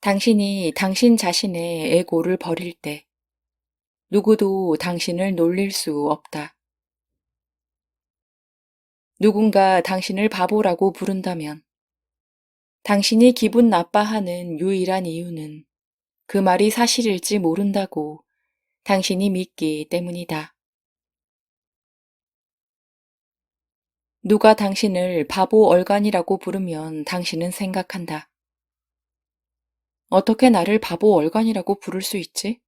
당신이 당신 자신의 에고를 버릴 때 누구도 당신을 놀릴 수 없다. 누군가 당신을 바보라고 부른다면 당신이 기분 나빠하는 유일한 이유는 그 말이 사실일지 모른다고 당신이 믿기 때문이다. 누가 당신을 바보 얼간이라고 부르면 당신은 생각한다. 어떻게 나를 바보 얼간이라고 부를 수 있지?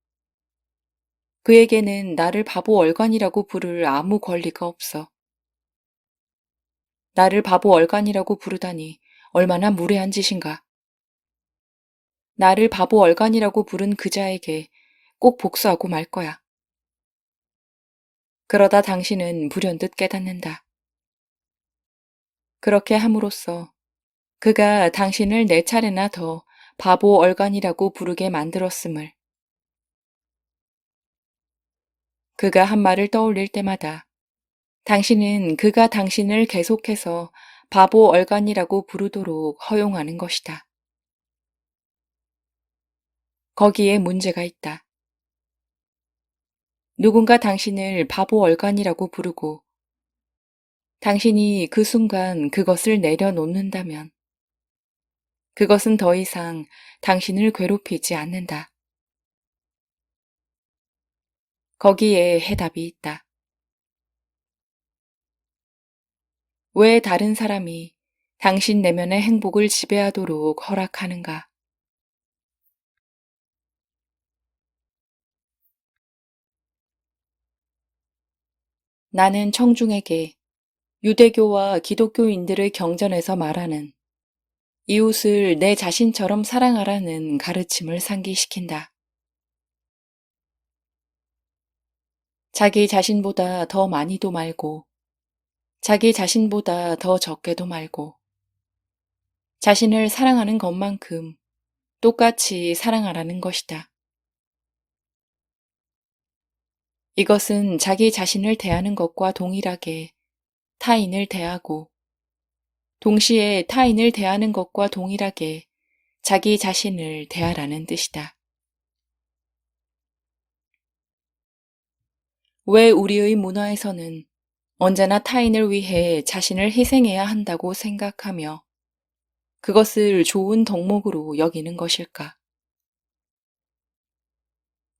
그에게는 나를 바보 얼간이라고 부를 아무 권리가 없어. 나를 바보 얼간이라고 부르다니 얼마나 무례한 짓인가. 나를 바보 얼간이라고 부른 그자에게 꼭 복수하고 말 거야. 그러다 당신은 불현듯 깨닫는다. 그렇게 함으로써 그가 당신을 네 차례나 더 바보 얼간이라고 부르게 만들었음을, 그가 한 말을 떠올릴 때마다 당신은 그가 당신을 계속해서 바보 얼간이라고 부르도록 허용하는 것이다. 거기에 문제가 있다. 누군가 당신을 바보 얼간이라고 부르고 당신이 그 순간 그것을 내려놓는다면 그것은 더 이상 당신을 괴롭히지 않는다. 거기에 해답이 있다. 왜 다른 사람이 당신 내면의 행복을 지배하도록 허락하는가? 나는 청중에게 유대교와 기독교인들의 경전에서 말하는 이웃을 내 자신처럼 사랑하라는 가르침을 상기시킨다. 자기 자신보다 더 많이도 말고, 자기 자신보다 더 적게도 말고, 자신을 사랑하는 것만큼 똑같이 사랑하라는 것이다. 이것은 자기 자신을 대하는 것과 동일하게 타인을 대하고, 동시에 타인을 대하는 것과 동일하게 자기 자신을 대하라는 뜻이다. 왜 우리의 문화에서는 언제나 타인을 위해 자신을 희생해야 한다고 생각하며 그것을 좋은 덕목으로 여기는 것일까?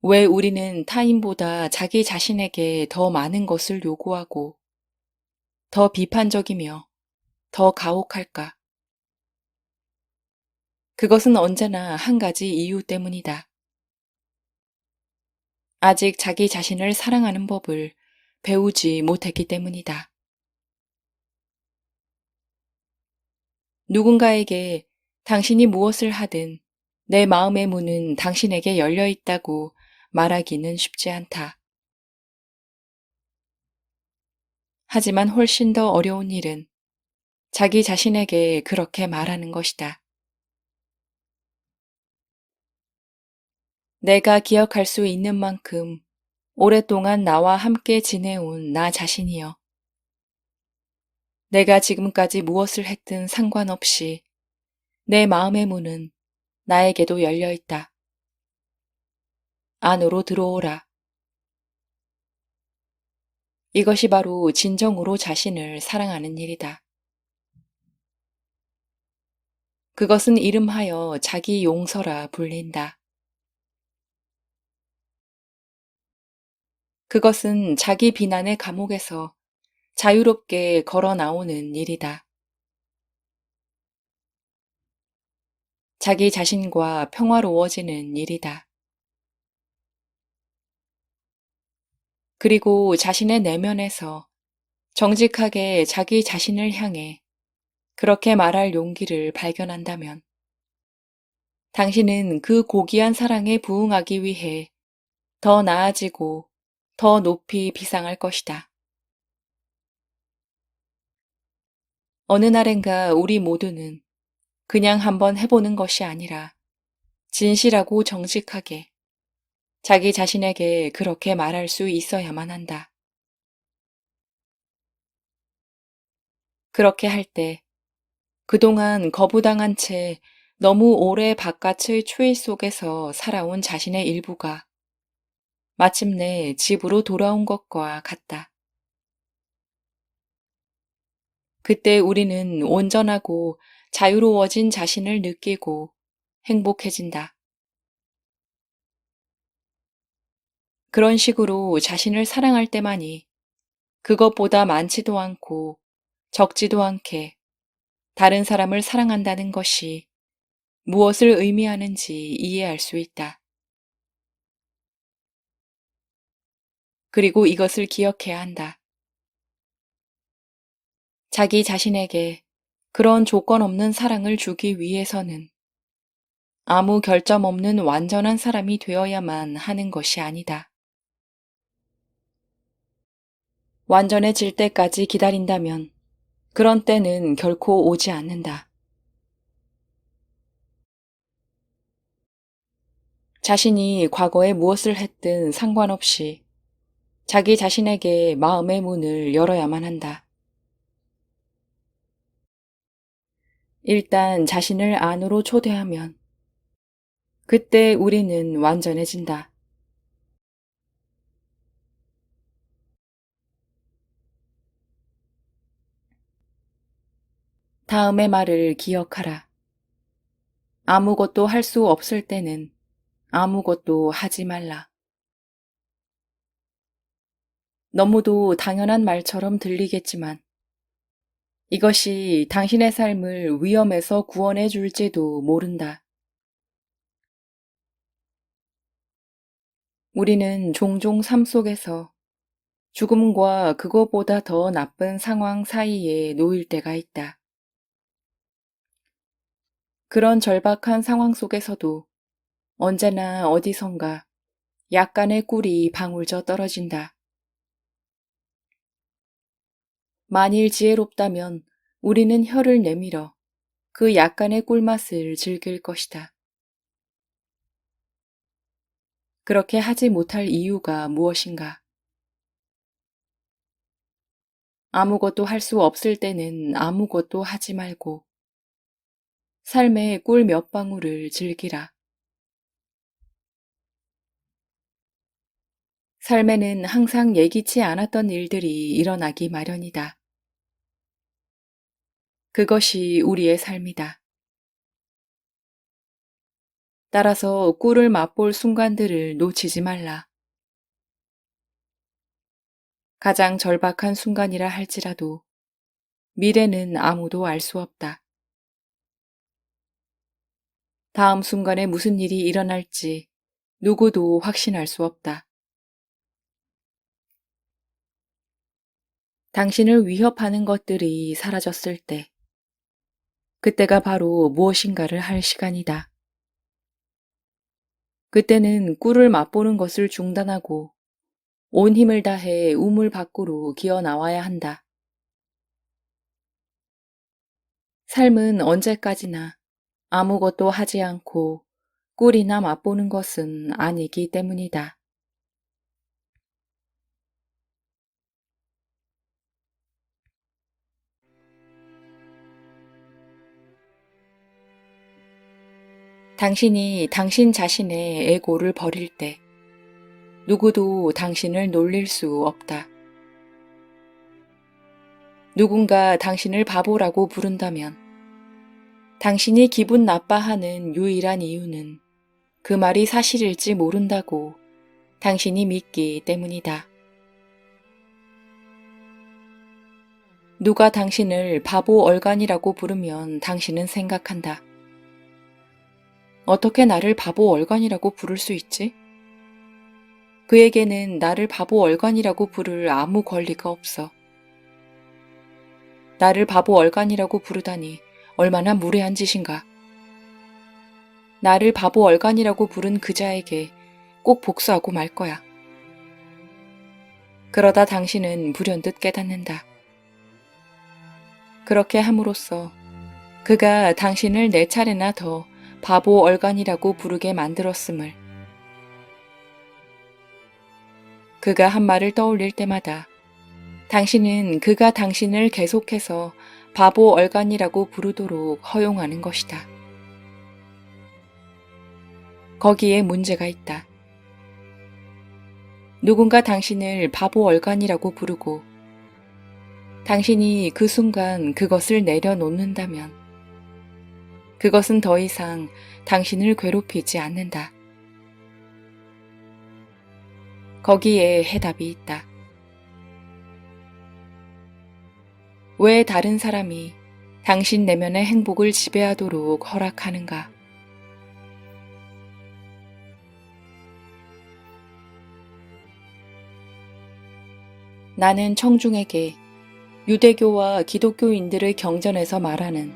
왜 우리는 타인보다 자기 자신에게 더 많은 것을 요구하고 더 비판적이며 더 가혹할까? 그것은 언제나 한 가지 이유 때문이다. 아직 자기 자신을 사랑하는 법을 배우지 못했기 때문이다. 누군가에게 당신이 무엇을 하든 내 마음의 문은 당신에게 열려 있다고 말하기는 쉽지 않다. 하지만 훨씬 더 어려운 일은 자기 자신에게 그렇게 말하는 것이다. 내가 기억할 수 있는 만큼 오랫동안 나와 함께 지내온 나 자신이여. 내가 지금까지 무엇을 했든 상관없이 내 마음의 문은 나에게도 열려 있다. 안으로 들어오라. 이것이 바로 진정으로 자신을 사랑하는 일이다. 그것은 이름하여 자기 용서라 불린다. 그것은 자기 비난의 감옥에서 자유롭게 걸어 나오는 일이다. 자기 자신과 평화로워지는 일이다. 그리고 자신의 내면에서 정직하게 자기 자신을 향해 그렇게 말할 용기를 발견한다면 당신은 그 고귀한 사랑에 부응하기 위해 더 나아지고 더 높이 비상할 것이다. 어느 날엔가 우리 모두는 그냥 한번 해보는 것이 아니라 진실하고 정직하게 자기 자신에게 그렇게 말할 수 있어야만 한다. 그렇게 할 때 그동안 거부당한 채 너무 오래 바깥의 추위 속에서 살아온 자신의 일부가 마침내 집으로 돌아온 것과 같다. 그때 우리는 온전하고 자유로워진 자신을 느끼고 행복해진다. 그런 식으로 자신을 사랑할 때만이 그것보다 많지도 않고 적지도 않게 다른 사람을 사랑한다는 것이 무엇을 의미하는지 이해할 수 있다. 그리고 이것을 기억해야 한다. 자기 자신에게 그런 조건 없는 사랑을 주기 위해서는 아무 결점 없는 완전한 사람이 되어야만 하는 것이 아니다. 완전해질 때까지 기다린다면 그런 때는 결코 오지 않는다. 자신이 과거에 무엇을 했든 상관없이 자기 자신에게 마음의 문을 열어야만 한다. 일단 자신을 안으로 초대하면 그때 우리는 완전해진다. 다음의 말을 기억하라. 아무것도 할 수 없을 때는 아무것도 하지 말라. 너무도 당연한 말처럼 들리겠지만 이것이 당신의 삶을 위험에서 구원해 줄지도 모른다. 우리는 종종 삶 속에서 죽음과 그것보다 더 나쁜 상황 사이에 놓일 때가 있다. 그런 절박한 상황 속에서도 언제나 어디선가 약간의 꿀이 방울져 떨어진다. 만일 지혜롭다면 우리는 혀를 내밀어 그 약간의 꿀맛을 즐길 것이다. 그렇게 하지 못할 이유가 무엇인가? 아무것도 할 수 없을 때는 아무것도 하지 말고 삶의 꿀 몇 방울을 즐기라. 삶에는 항상 예기치 않았던 일들이 일어나기 마련이다. 그것이 우리의 삶이다. 따라서 꿀을 맛볼 순간들을 놓치지 말라. 가장 절박한 순간이라 할지라도 미래는 아무도 알 수 없다. 다음 순간에 무슨 일이 일어날지 누구도 확신할 수 없다. 당신을 위협하는 것들이 사라졌을 때, 그때가 바로 무엇인가를 할 시간이다. 그때는 꿀을 맛보는 것을 중단하고 온 힘을 다해 우물 밖으로 기어 나와야 한다. 삶은 언제까지나 아무것도 하지 않고 꿀이나 맛보는 것은 아니기 때문이다. 당신이 당신 자신의 에고를 버릴 때 누구도 당신을 놀릴 수 없다. 누군가 당신을 바보라고 부른다면 당신이 기분 나빠하는 유일한 이유는 그 말이 사실일지 모른다고 당신이 믿기 때문이다. 누가 당신을 바보 얼간이라고 부르면 당신은 생각한다. 어떻게 나를 바보 얼간이라고 부를 수 있지? 그에게는 나를 바보 얼간이라고 부를 아무 권리가 없어. 나를 바보 얼간이라고 부르다니 얼마나 무례한 짓인가. 나를 바보 얼간이라고 부른 그자에게 꼭 복수하고 말 거야. 그러다 당신은 불현듯 깨닫는다. 그렇게 함으로써 그가 당신을 네 차례나 더 바보 얼간이라고 부르게 만들었음을, 그가 한 말을 떠올릴 때마다 당신은 그가 당신을 계속해서 바보 얼간이라고 부르도록 허용하는 것이다. 거기에 문제가 있다. 누군가 당신을 바보 얼간이라고 부르고 당신이 그 순간 그것을 내려놓는다면 그것은 더 이상 당신을 괴롭히지 않는다. 거기에 해답이 있다. 왜 다른 사람이 당신 내면의 행복을 지배하도록 허락하는가? 나는 청중에게 유대교와 기독교인들의 경전에서 말하는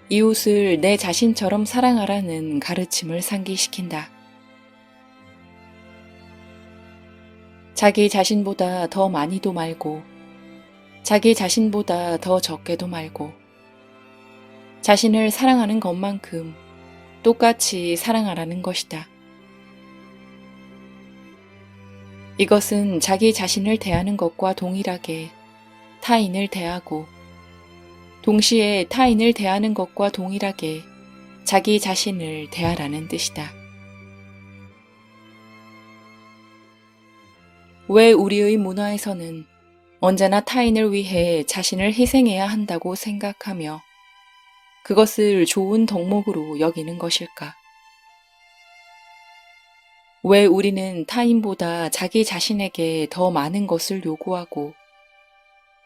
이웃을 내 자신처럼 사랑하라는 가르침을 상기시킨다. 자기 자신보다 더 많이도 말고 자기 자신보다 더 적게도 말고 자신을 사랑하는 것만큼 똑같이 사랑하라는 것이다. 이것은 자기 자신을 대하는 것과 동일하게 타인을 대하고 동시에 타인을 대하는 것과 동일하게 자기 자신을 대하라는 뜻이다. 왜 우리의 문화에서는 언제나 타인을 위해 자신을 희생해야 한다고 생각하며 그것을 좋은 덕목으로 여기는 것일까? 왜 우리는 타인보다 자기 자신에게 더 많은 것을 요구하고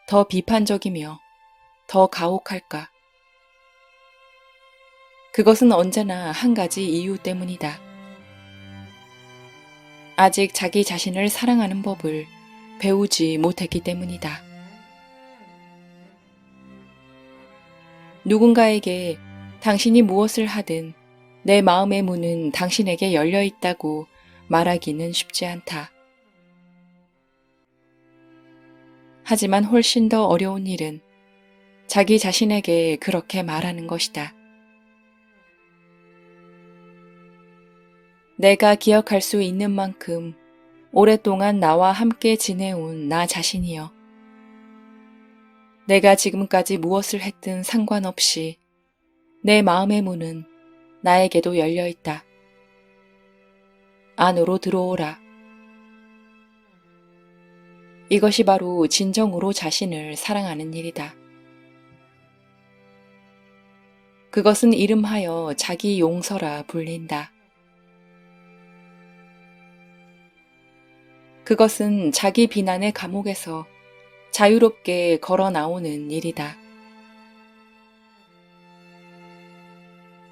더 비판적이며 더 가혹할까? 그것은 언제나 한 가지 이유 때문이다. 아직 자기 자신을 사랑하는 법을 배우지 못했기 때문이다. 누군가에게 당신이 무엇을 하든 내 마음의 문은 당신에게 열려 있다고 말하기는 쉽지 않다. 하지만 훨씬 더 어려운 일은 자기 자신에게 그렇게 말하는 것이다. 내가 기억할 수 있는 만큼 오랫동안 나와 함께 지내온 나 자신이여. 내가 지금까지 무엇을 했든 상관없이 내 마음의 문은 나에게도 열려 있다. 안으로 들어오라. 이것이 바로 진정으로 자신을 사랑하는 일이다. 그것은 이름하여 자기 용서라 불린다. 그것은 자기 비난의 감옥에서 자유롭게 걸어 나오는 일이다.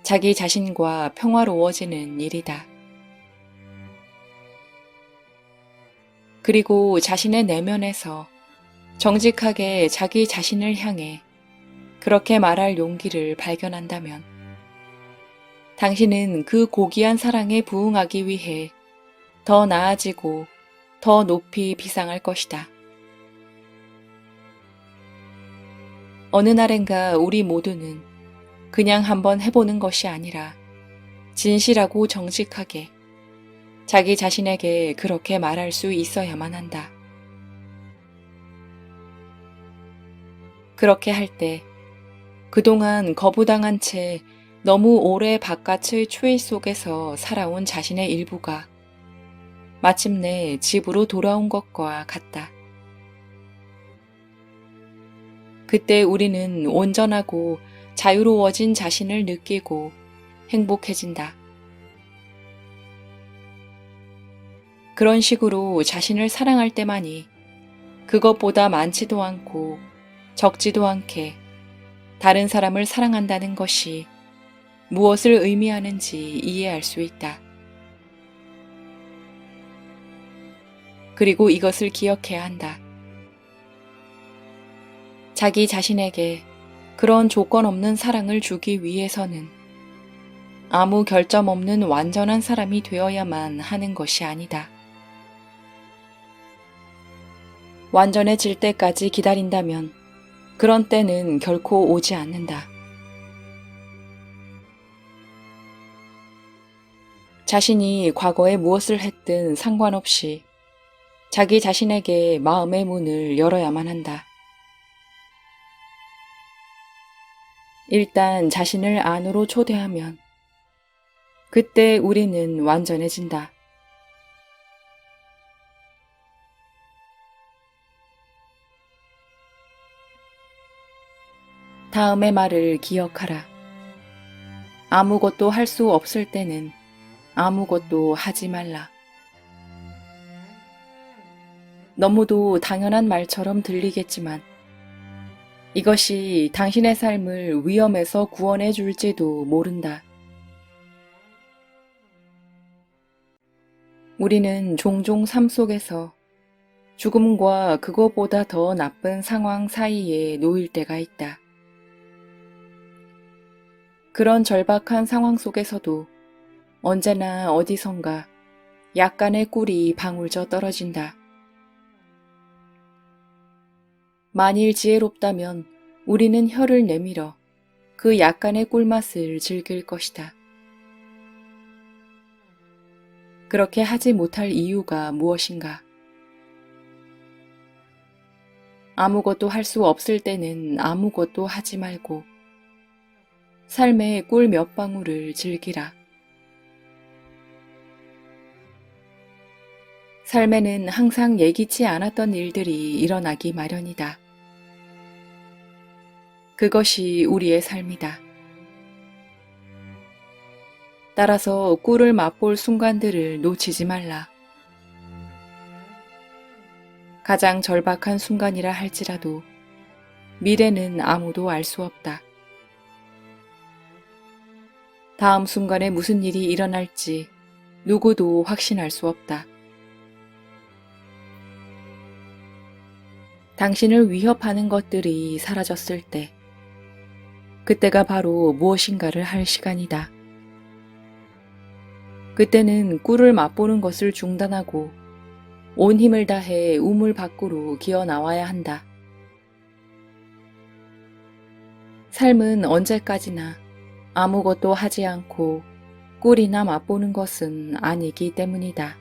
자기 자신과 평화로워지는 일이다. 그리고 자신의 내면에서 정직하게 자기 자신을 향해 그렇게 말할 용기를 발견한다면 당신은 그 고귀한 사랑에 부응하기 위해 더 나아지고 더 높이 비상할 것이다. 어느 날엔가 우리 모두는 그냥 한번 해보는 것이 아니라 진실하고 정직하게 자기 자신에게 그렇게 말할 수 있어야만 한다. 그렇게 할 때 그동안 거부당한 채 너무 오래 바깥의 추위 속에서 살아온 자신의 일부가 마침내 집으로 돌아온 것과 같다. 그때 우리는 온전하고 자유로워진 자신을 느끼고 행복해진다. 그런 식으로 자신을 사랑할 때만이 그것보다 많지도 않고 적지도 않게 다른 사람을 사랑한다는 것이 무엇을 의미하는지 이해할 수 있다. 그리고 이것을 기억해야 한다. 자기 자신에게 그런 조건 없는 사랑을 주기 위해서는 아무 결점 없는 완전한 사람이 되어야만 하는 것이 아니다. 완전해질 때까지 기다린다면 그런 때는 결코 오지 않는다. 자신이 과거에 무엇을 했든 상관없이 자기 자신에게 마음의 문을 열어야만 한다. 일단 자신을 안으로 초대하면 그때 우리는 완전해진다. 다음의 말을 기억하라. 아무것도 할 수 없을 때는 아무것도 하지 말라. 너무도 당연한 말처럼 들리겠지만 이것이 당신의 삶을 위험에서 구원해 줄지도 모른다. 우리는 종종 삶 속에서 죽음과 그것보다 더 나쁜 상황 사이에 놓일 때가 있다. 그런 절박한 상황 속에서도 언제나 어디선가 약간의 꿀이 방울져 떨어진다. 만일 지혜롭다면 우리는 혀를 내밀어 그 약간의 꿀맛을 즐길 것이다. 그렇게 하지 못할 이유가 무엇인가? 아무것도 할 수 없을 때는 아무것도 하지 말고 삶의 꿀 몇 방울을 즐기라. 삶에는 항상 예기치 않았던 일들이 일어나기 마련이다. 그것이 우리의 삶이다. 따라서 꿀을 맛볼 순간들을 놓치지 말라. 가장 절박한 순간이라 할지라도 미래는 아무도 알 수 없다. 다음 순간에 무슨 일이 일어날지 누구도 확신할 수 없다. 당신을 위협하는 것들이 사라졌을 때, 그때가 바로 무엇인가를 할 시간이다. 그때는 꿀을 맛보는 것을 중단하고 온 힘을 다해 우물 밖으로 기어 나와야 한다. 삶은 언제까지나 아무것도 하지 않고 꿀이나 맛보는 것은 아니기 때문이다.